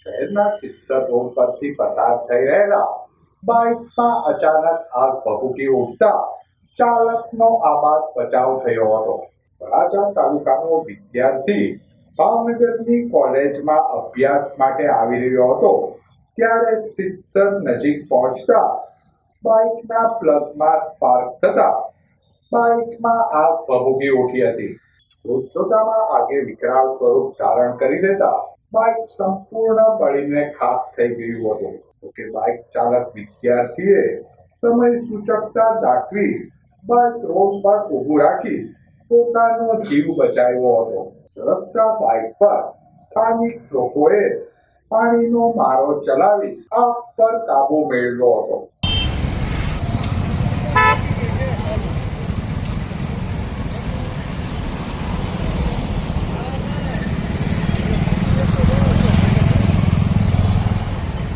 શહેરના સિત્સર રોડ પરથી પસાર થઈ રહેલા બાઇકમાં અચાનક આગ ભભૂકી ઉઠતા ચાલકનો આબાદ બચાવ થયો હતો. તળાજા તાલુકાનો વિદ્યાર્થી ભાવનગરની કોલેજમાં અભ્યાસ માટે આવી રહ્યો હતો ત્યારે સિત્સર નજીક પહોંચતા બાઇકના પ્લગમાં સ્પાર્ક થતા બાઇકમાં આગ ભભૂકી ઉઠી હતી. જોતજોતામાં આગે વિકરાળ સ્વરૂપ ધારણ કરી લેતા બાઇક સંપૂર્ણ બળીને ખાખ થઈ ગયું હતું. જોકે બાઇક ચાલક વિદ્યાર્થીએ સમય સૂચકતા દાખવી બાઇક રોડ પર ઊભું રાખી પોતાનો જીવ બચાવ્યો હતો. સળગતા બાઇક પર સ્થાનિક લોકોએ પાણીનો મારો ચલાવી આગ પર કાબુ મેળવ્યો હતો.